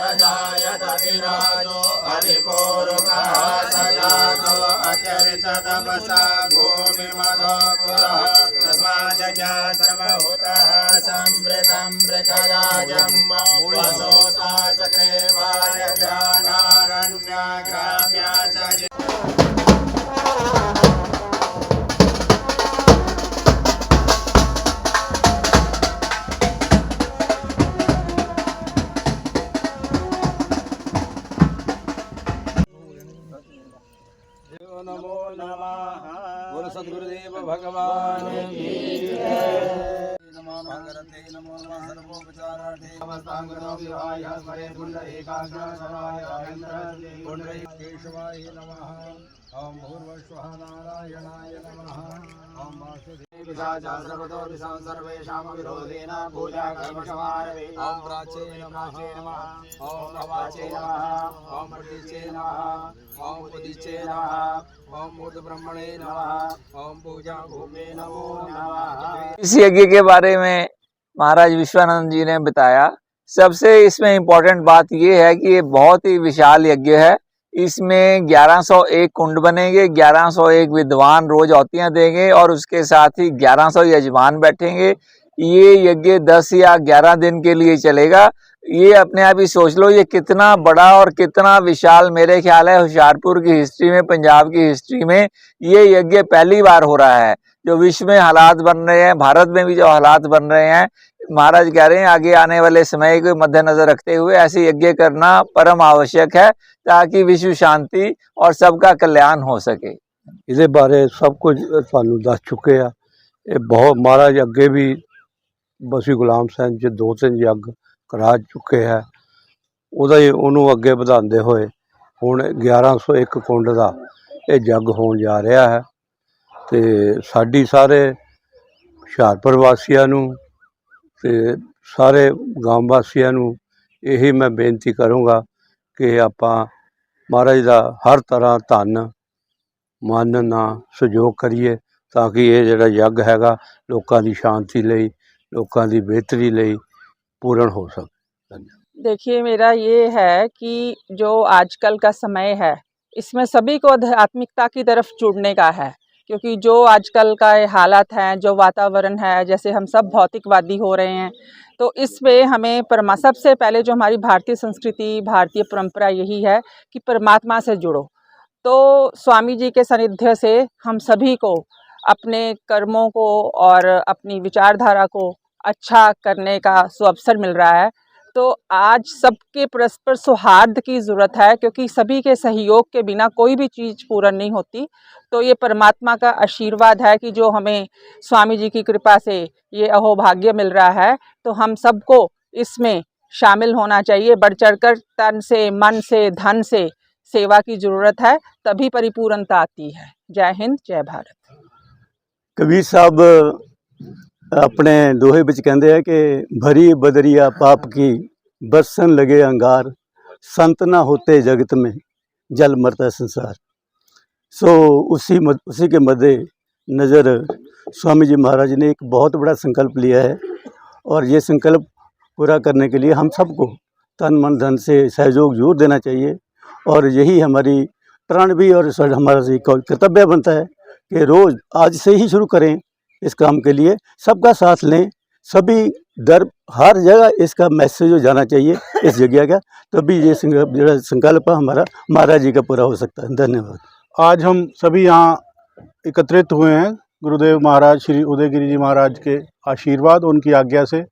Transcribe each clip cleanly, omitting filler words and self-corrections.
प्रजायत विराजो हरिपूर्वः सजातो अत्यरित तपसा भूमिमदो पुरः तस्माज्जया सर्वभूतः संवृतं मृगराजं वसोता सक्रेवाय व्यानारण्य ग्राम्या च नमो नमः। बोलो सद्गुरुदेव भगवान की जय। नमो भगवते नमो नमः सर्वोपचारार्थे नमस्तांगनो विवाय स्मरे पुंडरीकाग्र शराय महेंद्र पुंडरीकेशवाय नमः। ओम भूर्भुवस्सुः नारायणाय नमः। ओम वासुदेव सर्वतो दिशां सर्वेषां विरोधेन पूजा कर्म समारभे। ओम प्राचे नमः। ओम अवाचे नमः। ओम प्रतीचे नमः। ओम उदिचे नमः। ओम मूर्त ब्रह्मणे नमः। ओम पूजा भूमे नमो नमः। इस यज्ञ के बारे में महाराज विश्वानंद जी ने बताया। सबसे इसमें इम्पोर्टेंट बात यह है कि ये बहुत ही विशाल यज्ञ है। इसमें 1101 कुंड बनेंगे, 1101 विद्वान रोज आहुतियां देंगे और उसके साथ ही 1100 यजमान बैठेंगे। ये यज्ञ 10 या 11 दिन के लिए चलेगा। ये अपने आप ही सोच लो ये कितना बड़ा और कितना विशाल। मेरे ख्याल है होशियारपुर की हिस्ट्री में, पंजाब की हिस्ट्री में ये यज्ञ पहली बार हो रहा है। जो विश्व में हालात बन रहे हैं, भारत में भी जो हालात बन रहे हैं, महाराज कह रहे हैं आगे आने वाले समय को मद्देनजर रखते हुए ऐसे यज्ञ करना परम आवश्यक है ताकि विश्व शांति और सबका कल्याण हो सके। ਇਹਦੇ ਬਾਰੇ सब कुछ ਤੁਹਾਨੂੰ ਦੱਸ ਚੁੱਕੇ ਆ। ਇਹ ਬਹੁਤ ਮਹਾਰਾਜ ਅੱਗੇ ਵੀ ਬਸੀ ਗੁਲਾਮ ਸਿੰਘ ਜੀ 2-3 ਯੱਗ ਕਰਾ ਚੁੱਕੇ ਹੈ। ਉਹਨੂੰ ਅੱਗੇ ਵਧਾਉਂਦੇ ਹੋਏ ਹੁਣ 1101 ਕੁੰਡ ਦਾ ਇਹ ਜੱਗ ਹੋਣ ਜਾ ਰਿਹਾ ਹੈ। ਤੇ ਸਾਡੀ ਸਾਰੇ ਹੁਸ਼ਿਆਰਪੁਰ ਵਾਸੀਆਂ ਨੂੰ ਤੇ ਸਾਰੇ ਗਾਂਵ ਵਾਸੀਆਂ ਨੂੰ ਇਹੀ ਮੈਂ ਬੇਨਤੀ ਕਰੂੰਗਾ ਕਿ ਆਪਾਂ ਮਹਾਰਾਜ ਦਾ ਹਰ ਤਰ੍ਹਾਂ ਧੰਨ ਮਨ ਨਾਲ ਸਹਿਯੋਗ ਕਰੀਏ ਤਾਂ ਕਿ ਇਹ ਜਿਹੜਾ ਯੱਗ ਹੈਗਾ ਲੋਕਾਂ ਦੀ ਸ਼ਾਂਤੀ ਲਈ, ਲੋਕਾਂ ਦੀ ਬਿਹਤਰੀ ਲਈ पूर्ण हो सके। देखिए, मेरा ये है कि जो आजकल का समय है इसमें सभी को आध्यात्मिकता की तरफ जुड़ने का है, क्योंकि जो आजकल का हालात हैं, जो वातावरण है, जैसे हम सब भौतिकवादी हो रहे हैं, तो इसमें हमें सबसे पहले जो हमारी भारतीय संस्कृति, भारतीय परंपरा यही है कि परमात्मा से जुड़ो। तो स्वामी जी के सानिध्य से हम सभी को अपने कर्मों को और अपनी विचारधारा को अच्छा करने का अवसर मिल रहा है। तो आज सबके परस्पर सौहार्द की ज़रूरत है, क्योंकि सभी के सहयोग के बिना कोई भी चीज़ पूर्ण नहीं होती। तो ये परमात्मा का आशीर्वाद है कि जो हमें स्वामी जी की कृपा से ये अहोभाग्य मिल रहा है, तो हम सबको इसमें शामिल होना चाहिए। बढ़ चढ़कर तन से, मन से, धन से सेवा की ज़रूरत है, तभी परिपूर्णता आती है। जय हिंद, जय भारत। कबीर साहब अपने दोहे विच कहते हैं कि भरी बदरिया पाप की बरसन लगे अंगार, संत ना होते जगत में जल मरता संसार। सो उसी के मद्दे नज़र स्वामी जी महाराज ने एक बहुत बड़ा संकल्प लिया है और ये संकल्प पूरा करने के लिए हम सबको तन मन धन से सहयोग जरूर देना चाहिए। और यही हमारी प्रण भी और हमारा कर्तव्य बनता है कि रोज़ आज से ही शुरू करें इस काम के लिए, सबका साथ लें, सभी दर हर जगह इसका मैसेज हो जाना चाहिए इस जगह का, तभी ये संकल्प हमारा महाराज जी का पूरा हो सकता है। धन्यवाद। आज हम सभी यहाँ एकत्रित हुए हैं गुरुदेव महाराज श्री उदयगिरी जी महाराज के आशीर्वाद, उनकी आज्ञा से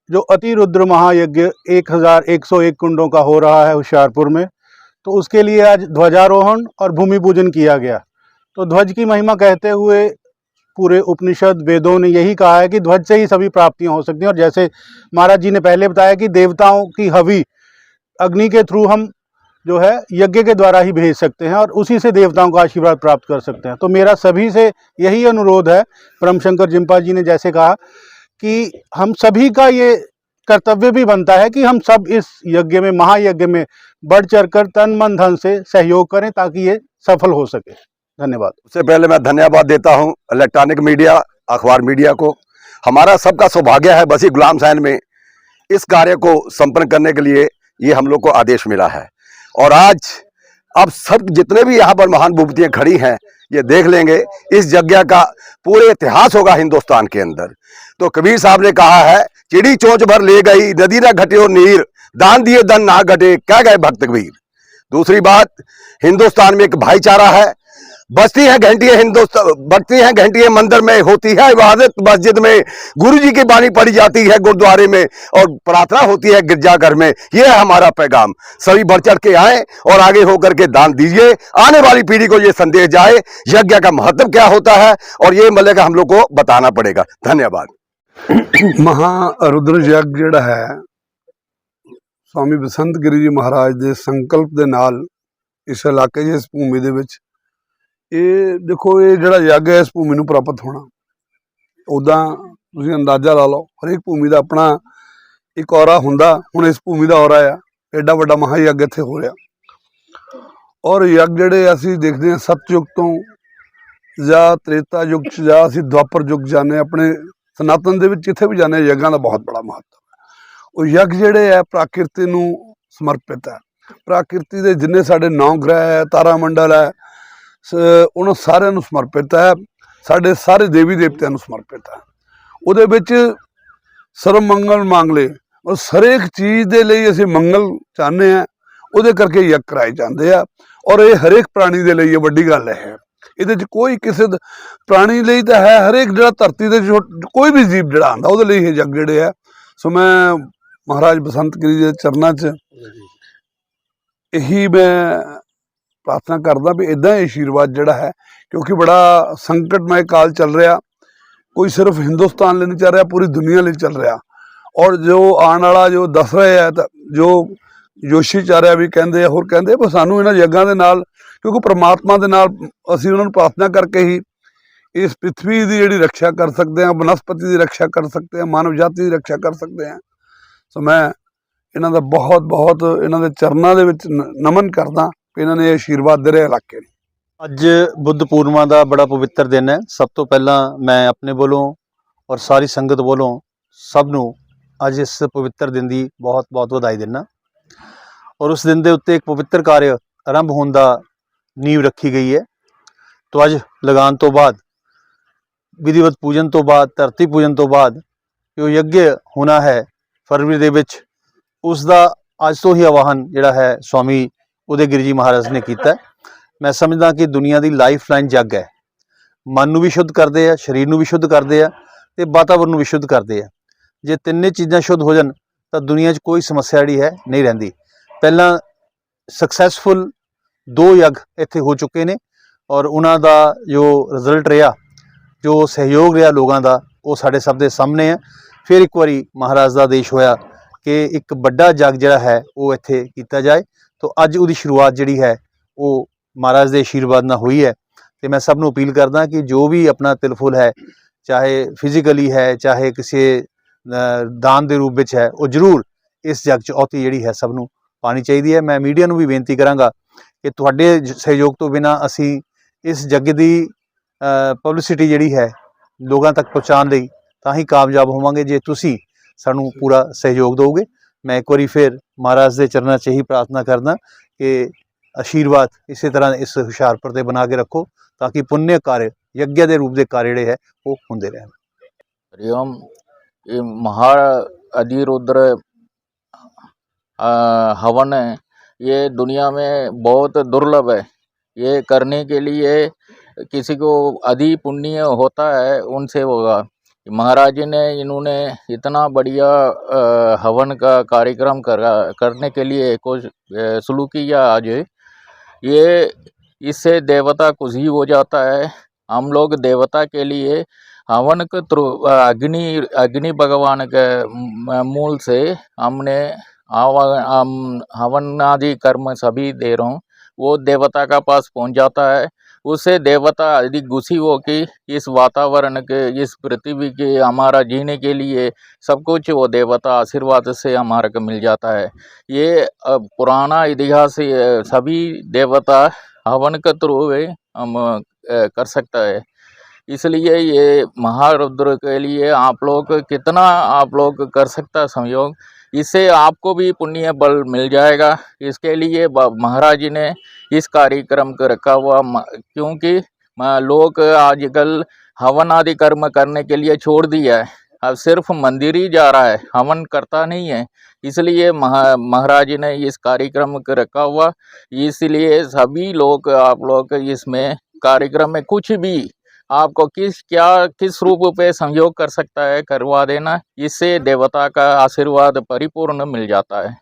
जो अति रुद्र महायज्ञ 1101 कुंडों का हो रहा है होशियारपुर में, तो उसके लिए आज ध्वजारोहण और भूमि पूजन किया गया। तो ध्वज की महिमा कहते हुए पूरे उपनिषद वेदों ने यही कहा है कि ध्वज से ही सभी प्राप्तियां हो सकती हैं। और जैसे महाराज जी ने पहले बताया कि देवताओं की हवि अग्नि के थ्रू हम जो है यज्ञ के द्वारा ही भेज सकते हैं और उसी से देवताओं का आशीर्वाद प्राप्त कर सकते हैं। तो मेरा सभी से यही अनुरोध है, परम शंकर जिम्पा जी ने जैसे कहा कि हम सभी का ये कर्तव्य भी बनता है कि हम सब इस यज्ञ में, महायज्ञ में बढ़ चढ़कर तन मन धन से सहयोग करें ताकि ये सफल हो सके। धन्यवाद। उससे पहले मैं धन्यवाद देता हूं इलेक्ट्रॉनिक मीडिया, अखबार मीडिया को। हमारा सबका सौभाग्य है बसी गुलाम सैन में इस कार्य को संपन्न करने के लिए ये हम लोग को आदेश मिला है। और आज अब सब जितने भी यहाँ पर महान विभूतियाँ खड़ी हैं ये देख लेंगे, इस यज्ञ का पूरे इतिहास होगा हिंदुस्तान के अंदर। तो कबीर साहब ने कहा है, चिड़ी चोंच भर ले गई नदी ना घटे और नीर, दान दिए धन ना घटे क्या गए भक्त कबीर। दूसरी बात, हिंदुस्तान में एक भाईचारा है, बजती है घंटियां हिंदुस्तान, बजती हैं घंटियां मंदिर में, होती है इबादत मस्जिद में, गुरु जी की बाणी पढ़ी जाती है गुरुद्वारे में और प्रार्थना होती है गिरजाघर में। ये है हमारा पैगाम। सभी बढ़ चढ़ के आए और आगे होकर के दान दीजिए, आने वाली पीढ़ी को ये संदेश जाए यज्ञ का महत्व क्या होता है, और ये मतलब हम लोग को बताना पड़ेगा। धन्यवाद। महारुद्र यज्ञ ਜਿਹੜਾ ਹੈ स्वामी बसंत गिरी जी महाराज ਦੇ ਸੰਕਲਪ ਦੇ ਨਾਲ ਇਸ ਇਲਾਕੇ 'ਚ ਇਸ ਭੂਮੀ ਦੇ ਵਿੱਚ ਇਹ ਦੇਖੋ ਇਹ ਜਿਹੜਾ ਯੱਗ ਹੈ ਇਸ ਭੂਮੀ ਨੂੰ ਪ੍ਰਾਪਤ ਹੋਣਾ, ਉੱਦਾਂ ਤੁਸੀਂ ਅੰਦਾਜ਼ਾ ਲਾ ਲਓ ਹਰੇਕ ਭੂਮੀ ਦਾ ਆਪਣਾ ਇੱਕ ਔਰਾ ਹੁੰਦਾ। ਹੁਣ ਇਸ ਭੂਮੀ ਦਾ ਔਰਾ ਆ, ਐਡਾ ਵੱਡਾ ਮਹਾਯੱਗ ਇੱਥੇ ਹੋ ਰਿਹਾ। ਔਰ ਯੱਗ ਜਿਹੜੇ ਅਸੀਂ ਦੇਖਦੇ ਹਾਂ ਸਤਯੁਗ ਤੋਂ ਜਾਂ ਤ੍ਰੇਤਾ ਯੁੱਗ 'ਚ ਜਾਂ ਅਸੀਂ ਦੁਆਪਰ ਯੁੱਗ ਜਾਂਦੇ ਆਪਣੇ ਸਨਾਤਨ ਦੇ ਵਿੱਚ ਜਿੱਥੇ ਵੀ ਜਾਂਦੇ ਯੱਗਾਂ ਦਾ ਬਹੁਤ ਬੜਾ ਮਹੱਤਵ ਹੈ। ਉਹ ਯੱਗ ਜਿਹੜੇ ਹੈ ਪ੍ਰਾਕਿਰਤੀ ਨੂੰ ਸਮਰਪਿਤ ਹੈ। ਪ੍ਰਾਕਿਰਤੀ ਦੇ ਜਿੰਨੇ ਸਾਡੇ 9 ਗ੍ਰਹਿ ਹੈ, ਤਾਰਾ ਮੰਡਲ ਹੈ, ਉਹਨਾਂ ਸਾਰਿਆਂ ਨੂੰ ਸਮਰਪਿਤ ਹੈ। ਸਾਡੇ ਸਾਰੇ ਦੇਵੀ ਦੇਵਤਿਆਂ ਨੂੰ ਸਮਰਪਿਤ ਹੈ। ਉਹਦੇ ਵਿੱਚ ਸਰਬ ਮੰਗਲ ਮੰਗ ਲਏ, ਔਰ ਹਰੇਕ ਚੀਜ਼ ਦੇ ਲਈ ਅਸੀਂ ਮੰਗਲ ਚਾਹੁੰਦੇ ਹਾਂ, ਉਹਦੇ ਕਰਕੇ ਯੱਗ ਕਰਾਏ ਜਾਂਦੇ ਆ। ਔਰ ਇਹ ਹਰੇਕ ਪ੍ਰਾਣੀ ਦੇ ਲਈ ਇਹ ਵੱਡੀ ਗੱਲ ਹੈ। ਇਹਦੇ 'ਚ ਕੋਈ ਕਿਸੇ ਪ੍ਰਾਣੀ ਲਈ ਤਾਂ ਹੈ, ਹਰੇਕ ਜਿਹੜਾ ਧਰਤੀ ਦੇ ਕੋਈ ਵੀ ਜੀਵ ਜਿਹੜਾ ਆਉਂਦਾ ਉਹਦੇ ਲਈ ਇਹ ਯੱਗ ਜਿਹੜੇ ਆ। ਸੋ ਮੈਂ ਮਹਾਰਾਜ ਬਸੰਤ ਗਿਰੀ ਦੇ ਚਰਨਾਂ 'ਚ ਇਹੀ ਮੈਂ ਪ੍ਰਾਰਥਨਾ ਕਰਦਾ ਵੀ ਇੱਦਾਂ ਹੀ ਆਸ਼ੀਰਵਾਦ ਜਿਹੜਾ ਹੈ, ਕਿਉਂਕਿ ਬੜਾ ਸੰਕਟਮय ਕਾਲ ਚੱਲ ਰਿਹਾ, ਕੋਈ ਸਿਰਫ ਹਿੰਦੁਸਤਾਨ ਲਈ ਨਹੀਂ ਚੱਲ ਰਿਹਾ, ਪੂਰੀ ਦੁਨੀਆ ਲਈ ਚੱਲ ਰਿਹਾ। ਔਰ ਜੋ ਆਉਣ ਵਾਲਾ ਜੋ ਦੱਸ ਰਹੇ ਆ, ਤਾਂ ਜੋ ਜੋਸ਼ੀਚਾਰਿਆ ਵੀ ਕਹਿੰਦੇ ਆ, ਹੋਰ ਕਹਿੰਦੇ ਪਰ ਸਾਨੂੰ ਇਹਨਾਂ ਯੱਗਾਂ ਦੇ ਨਾਲ, ਕਿਉਂਕਿ ਪ੍ਰਮਾਤਮਾ ਦੇ ਨਾਲ ਅਸੀਂ ਉਹਨਾਂ ਨੂੰ ਪ੍ਰਾਰਥਨਾ ਕਰਕੇ ਹੀ ਇਸ ਪ੍ਰਿਥਵੀ ਦੀ ਜਿਹੜੀ ਰੱਖਿਆ ਕਰ ਸਕਦੇ ਹਾਂ, ਬਨਸਪਤੀ ਦੀ ਰੱਖਿਆ ਕਰ ਸਕਦੇ ਹਾਂ, ਮਾਨਵ ਜਾਤੀ ਦੀ ਰੱਖਿਆ ਕਰ ਸਕਦੇ ਹਾਂ। ਸੋ ਮੈਂ ਇਹਨਾਂ ਦਾ ਬਹੁਤ ਬਹੁਤ ਇਹਨਾਂ ਦੇ ਚਰਨਾਂ ਦੇ ਵਿੱਚ ਨਮਨ ਕਰਦਾ ਕਿ ਇਹਨਾਂ ਨੇ ਆਸ਼ੀਰਵਾਦ ਦੇ ਰਹੇ ਇਲਾਕੇ ਨੂੰ। ਅੱਜ ਬੁੱਧ ਪੂਰਨਿਮਾ ਦਾ ਬੜਾ ਪਵਿੱਤਰ ਦਿਨ ਹੈ। ਸਭ ਤੋਂ ਪਹਿਲਾਂ ਮੈਂ ਆਪਣੇ ਵੱਲੋਂ ਔਰ ਸਾਰੀ ਸੰਗਤ ਵੱਲੋਂ ਸਭ ਨੂੰ ਅੱਜ ਇਸ ਪਵਿੱਤਰ ਦਿਨ ਦੀ ਬਹੁਤ ਬਹੁਤ ਵਧਾਈ ਦਿੰਦਾ। ਔਰ ਉਸ ਦਿਨ ਦੇ ਉੱਤੇ ਇੱਕ ਪਵਿੱਤਰ ਕਾਰਜ ਆਰੰਭ ਹੋਣ ਦਾ ਨੀਂਹ ਰੱਖੀ ਗਈ ਹੈ। तो ਅੱਜ ਲਗਾਉਣ ਤੋਂ ਬਾਅਦ, ਵਿਧੀਵਤ ਪੂਜਨ ਤੋਂ ਬਾਅਦ, ਧਰਤੀ ਪੂਜਨ ਤੋਂ ਬਾਅਦ ਜੋ ਯੱਗ ਹੋਣਾ ਹੈ ਫਰਵਰੀ ਦੇ ਵਿੱਚ, ਉਸ ਦਾ ਅੱਜ ਤੋਂ ਹੀ ਆਵਾਹਨ ਜਿਹੜਾ ਹੈ ਸਵਾਮੀ ਉਦੈਗਿਰੀ ਜੀ ਮਹਾਰਾਜ ਨੇ ਕੀਤਾ। ਮੈਂ ਸਮਝਦਾ ਕਿ ਦੁਨੀਆ ਦੀ ਲਾਈਫ ਲਾਈਨ ਯੱਗ ਹੈ। ਮਨ ਨੂੰ ਵੀ ਸ਼ੁੱਧ ਕਰਦੇ ਆ, ਸਰੀਰ ਨੂੰ ਵੀ ਸ਼ੁੱਧ ਕਰਦੇ ਆ ਤੇ ਵਾਤਾਵਰਨ ਨੂੰ ਵੀ ਸ਼ੁੱਧ ਕਰਦੇ ਆ। ਜੇ ਤਿੰਨੇ ਚੀਜ਼ਾਂ ਸ਼ੁੱਧ ਹੋ ਜਾਣ ਤਾਂ ਦੁਨੀਆ 'ਚ ਕੋਈ ਸਮੱਸਿਆ ਜਿਹੜੀ ਹੈ ਨਹੀਂ ਰਹਿੰਦੀ। ਪਹਿਲਾਂ ਸਕਸੈਸਫੁਲ 2 ਯੱਗ ਇੱਥੇ ਹੋ ਚੁੱਕੇ ਨੇ ਔਰ ਉਹਨਾਂ ਦਾ ਜੋ ਰਿਜ਼ਲਟ ਰਿਹਾ, ਜੋ ਸਹਿਯੋਗ ਰਿਹਾ ਲੋਕਾਂ ਦਾ, ਉਹ ਸਾਡੇ ਸਭ ਦੇ ਸਾਹਮਣੇ ਹੈ। ਫਿਰ ਇੱਕ ਵਾਰੀ ਮਹਾਰਾਜ ਦਾ ਆਦੇਸ਼ ਹੋਇਆ ਕਿ ਇੱਕ ਵੱਡਾ ਯੱਗ ਜਿਹੜਾ ਹੈ ਉਹ ਇੱਥੇ ਕੀਤਾ ਜਾਏ। तो ਅੱਜ ਉਹਦੀ ਸ਼ੁਰੂਆਤ ਜਿਹੜੀ ਹੈ ਉਹ ਮਹਾਰਾਜ ਦੇ ਆਸ਼ੀਰਵਾਦ ਨਾਲ ਹੋਈ ਹੈ। ਤੇ ਮੈਂ ਸਭ ਨੂੰ ਅਪੀਲ ਕਰਦਾ ਕਿ ਜੋ ਵੀ ਆਪਣਾ ਤਿਲਫੁਲ ਹੈ, ਚਾਹੇ ਫਿਜ਼ੀਕਲੀ ਹੈ, ਚਾਹੇ ਕਿਸੇ ਦਾਨ ਦੇ ਰੂਪ ਵਿੱਚ ਹੈ, ਉਹ ਜ਼ਰੂਰ ਇਸ ਯੱਗ 'ਚ ਔਤੀ ਜਿਹੜੀ ਹੈ ਸਭ ਨੂੰ ਪਾਣੀ ਚਾਹੀਦੀ ਹੈ। ਮੈਂ ਮੀਡੀਆ ਨੂੰ ਵੀ ਬੇਨਤੀ ਕਰਾਂਗਾ ਕਿ ਤੁਹਾਡੇ ਸਹਿਯੋਗ ਤੋਂ ਬਿਨਾਂ ਅਸੀਂ ਇਸ ਯੱਗ ਦੀ ਪਬਲਿਸਿਟੀ ਜਿਹੜੀ ਹੈ ਲੋਕਾਂ ਤੱਕ ਪਹੁੰਚਾਉਣ ਲਈ ਤਾਂ ਹੀ ਕਾਮਯਾਬ ਹੋਵਾਂਗੇ ਜੇ ਤੁਸੀਂ ਸਾਨੂੰ ਪੂਰਾ ਸਹਿਯੋਗ ਦਿਓਗੇ। मैं एक बार फिर महाराज के चरणों से ही प्रार्थना करना कि आशीर्वाद इसी तरह इस हुशियारपुर से बना के रखो ताकि पुण्य कार्य यज्ञ के रूप के कार्य जोड़े है वो होंदे रहें। हरिओम। ये महाअधिरुद्र हवन है, ये दुनिया में बहुत दुर्लभ है। ये करने के लिए किसी को अधि पुण्य होता है उनसे होगा। महाराज जी ने इन्होंने इतना बढ़िया हवन का कार्यक्रम करने के लिए शुरू किया आज। ये इससे देवता खुश ही हो जाता है। हम लोग देवता के लिए हवन के थ्रू अग्नि भगवान के मूल से हमने हवन आदि कर्म सभी दे रहा हूँ, वो देवता का पास पहुँच जाता है। उससे देवता अधिक गुस्सी हो कि इस वातावरण के, इस पृथ्वी के हमारा जीने के लिए सब कुछ वो देवता आशीर्वाद से हमारे को मिल जाता है। ये पुराना इतिहास सभी देवता हवन के थ्रू हम कर सकता है। इसलिए ये महारुद्र के लिए आप लोग कितना आप लोग कर सकता सहयोग। इससे आपको भी पुण्य बल मिल जाएगा। इसके लिए महाराज जी ने इस कार्यक्रम को रखा हुआ, क्योंकि लोग आजकल हवन आदि कर्म करने के लिए छोड़ दिया है, अब सिर्फ मंदिर ही जा रहा है, हवन करता नहीं है। इसलिए महाराज जी ने इस कार्यक्रम को रखा हुआ। इसलिए सभी लोग, आप लोग इसमें कार्यक्रम में कुछ भी आपको किस रूप पे सहयोग कर सकता है, करवा देना। इससे देवता का आशीर्वाद परिपूर्ण मिल जाता है।